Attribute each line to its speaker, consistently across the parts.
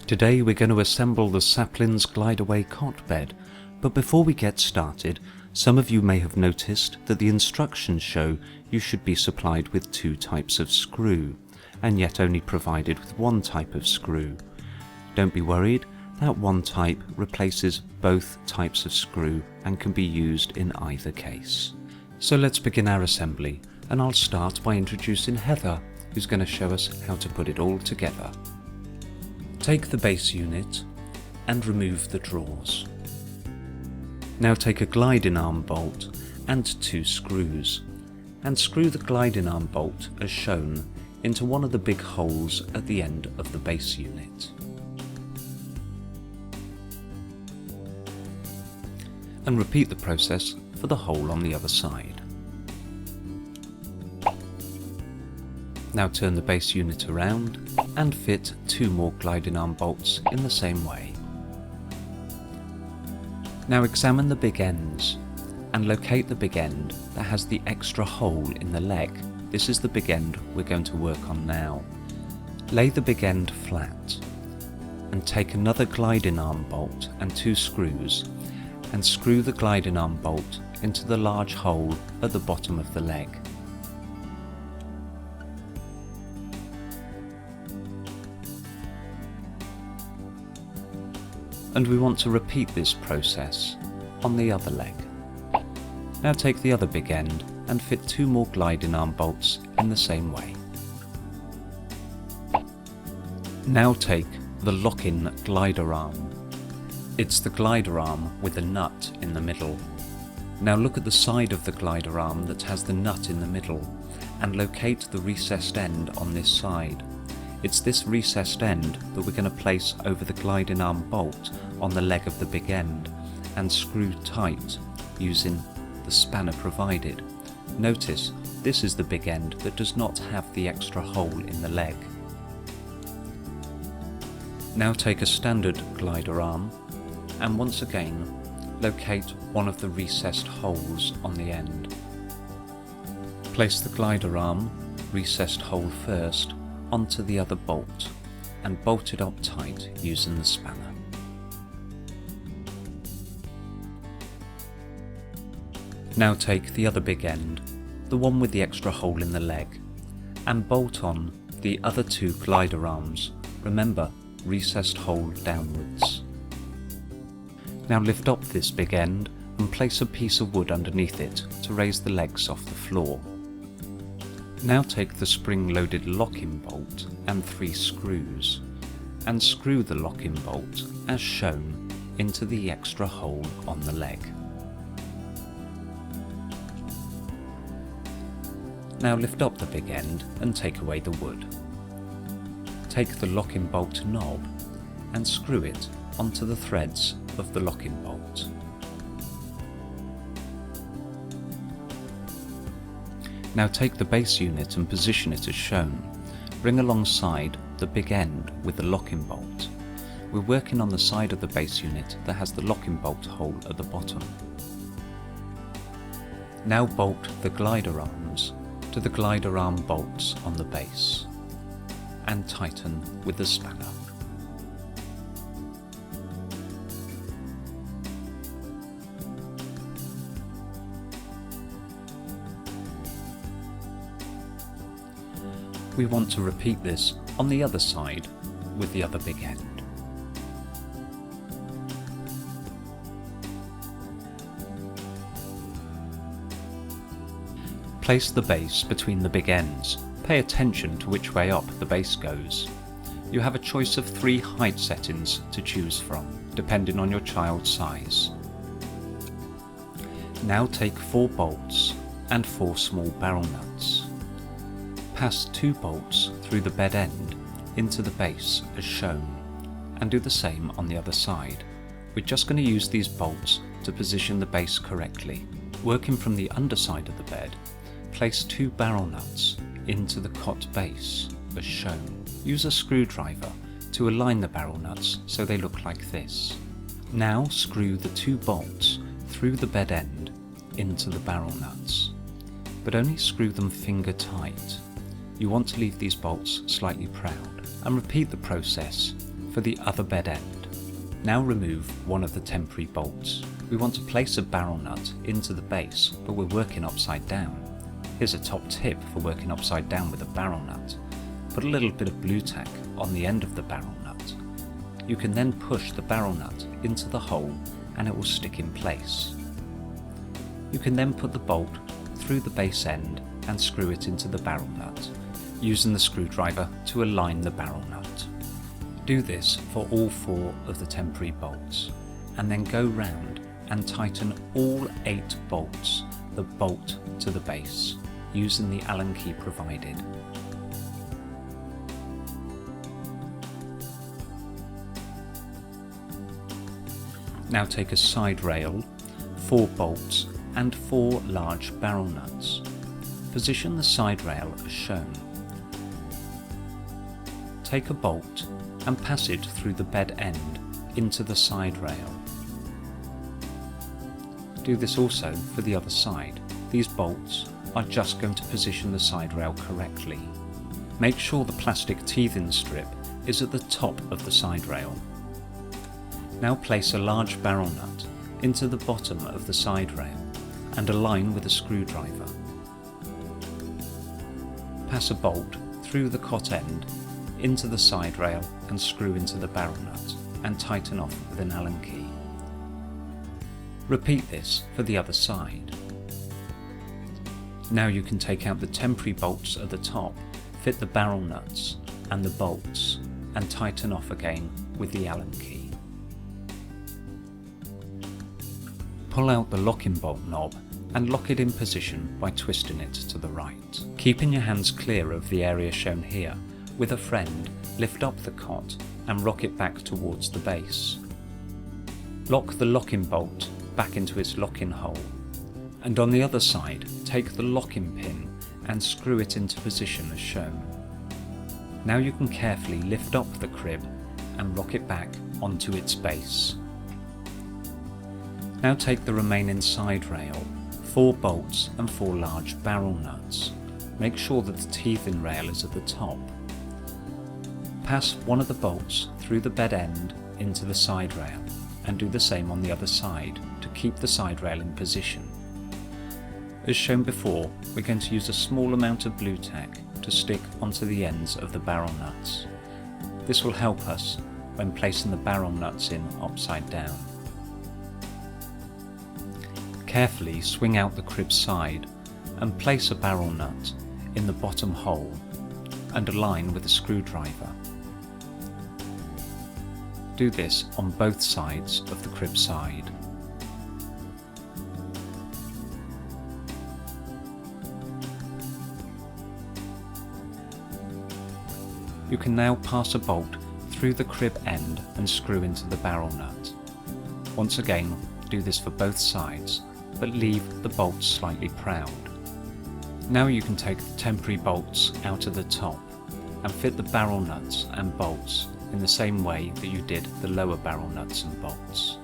Speaker 1: Today we're going to assemble the Saplings Glideaway Cot bed, but before we get started, some of you may have noticed that the instructions show you should be supplied with 2 types of screw, and yet only provided with 1 type of screw. Don't be worried, that one type replaces both types of screw and can be used in either case. So let's begin our assembly, and I'll start by introducing Heather, who's going to show us how to put it all together. Take the base unit and remove the drawers. Now take a gliding arm bolt and 2 screws, and screw the gliding arm bolt as shown into one of the big holes at the end of the base unit. And repeat the process for the hole on the other side. Now turn the base unit around and fit 2 more gliding arm bolts in the same way. Now examine the big ends and locate the big end that has the extra hole in the leg. This is the big end we're going to work on now. Lay the big end flat and take another gliding arm bolt and 2 screws and screw the gliding arm bolt into the large hole at the bottom of the leg. And we want to repeat this process on the other leg. Now take the other big end and fit 2 more gliding arm bolts in the same way. Now take the lock-in glider arm. It's the glider arm with a nut in the middle. Now look at the side of the glider arm that has the nut in the middle and locate the recessed end on this side. It's this recessed end that we're going to place over the gliding arm bolt on the leg of the big end and screw tight using the spanner provided. Notice this is the big end that does not have the extra hole in the leg. Now take a standard glider arm and once again locate one of the recessed holes on the end. Place the glider arm recessed hole first onto the other bolt and bolt it up tight using the spanner. Now take the other big end, the one with the extra hole in the leg, and bolt on the other 2 glider arms. Remember, recessed hole downwards. Now lift up this big end and place a piece of wood underneath it to raise the legs off the floor. Now take the spring-loaded lock-in bolt and 3 screws, and screw the lock-in bolt as shown into the extra hole on the leg. Now lift up the big end and take away the wood. Take the lock-in bolt knob and screw it onto the threads of the lock-in bolt. Now take the base unit and position it as shown. Bring alongside the big end with the lock-in bolt. We're working on the side of the base unit that has the lock-in bolt hole at the bottom. Now bolt the glider arms to the glider arm bolts on the base and tighten with the spanner. We want to repeat this on the other side with the other big end. Place the base between the big ends. Pay attention to which way up the base goes. You have a choice of 3 height settings to choose from, depending on your child's size. Now take 4 bolts and 4 small barrel nuts. Pass 2 bolts through the bed end into the base as shown, and do the same on the other side. We're just going to use these bolts to position the base correctly. Working from the underside of the bed, place 2 barrel nuts into the cot base as shown. Use a screwdriver to align the barrel nuts so they look like this. Now screw the 2 bolts through the bed end into the barrel nuts, but only screw them finger tight. You want to leave these bolts slightly proud, and repeat the process for the other bed end. Now remove one of the temporary bolts. We want to place a barrel nut into the base, but we're working upside down. Here's a top tip for working upside down with a barrel nut. Put a little bit of blue tack on the end of the barrel nut. You can then push the barrel nut into the hole and it will stick in place. You can then put the bolt through the base end and screw it into the barrel nut, using the screwdriver to align the barrel nut. Do this for all 4 of the temporary bolts, and then go round and tighten all 8 bolts that bolt to the base, using the Allen key provided. Now take a side rail, 4 bolts and 4 large barrel nuts. Position the side rail as shown. Take a bolt and pass it through the bed end into the side rail. Do this also for the other side. These bolts are just going to position the side rail correctly. Make sure the plastic teething strip is at the top of the side rail. Now place a large barrel nut into the bottom of the side rail and align with a screwdriver. Pass a bolt through the cot end into the side rail and screw into the barrel nut and tighten off with an Allen key. Repeat this for the other side. Now you can take out the temporary bolts at the top, fit the barrel nuts and the bolts and tighten off again with the Allen key. Pull out the locking bolt knob and lock it in position by twisting it to the right. Keeping your hands clear of the area shown here, with a friend, lift up the cot and rock it back towards the base. Lock the locking bolt back into its locking hole, and on the other side take the locking pin and screw it into position as shown. Now you can carefully lift up the crib and rock it back onto its base. Now take the remaining side rail, 4 bolts and 4 large barrel nuts. Make sure that the teething rail is at the top. Pass one of the bolts through the bed end into the side rail and do the same on the other side to keep the side rail in position. As shown before, we're going to use a small amount of blue tack to stick onto the ends of the barrel nuts. This will help us when placing the barrel nuts in upside down. Carefully swing out the crib side and place a barrel nut in the bottom hole and align with a screwdriver. Do this on both sides of the crib side. You can now pass a bolt through the crib end and screw into the barrel nut. Once again, do this for both sides, but leave the bolts slightly proud. Now you can take the temporary bolts out of the top and fit the barrel nuts and bolts in the same way that you did the lower barrel nuts and bolts.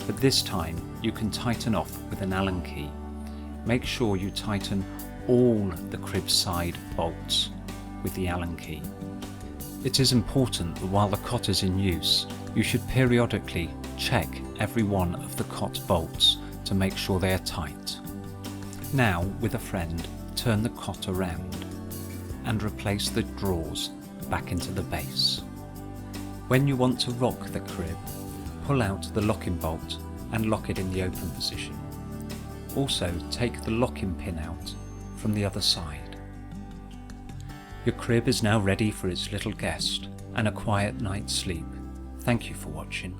Speaker 1: But this time you can tighten off with an Allen key. Make sure you tighten all the crib side bolts with the Allen key. It is important that while the cot is in use, you should periodically check every one of the cot bolts to make sure they are tight. Now, with a friend, turn the cot around and replace the drawers back into the base. When you want to rock the crib, pull out the locking bolt and lock it in the open position. Also, take the locking pin out from the other side. Your crib is now ready for its little guest and a quiet night's sleep. Thank you for watching.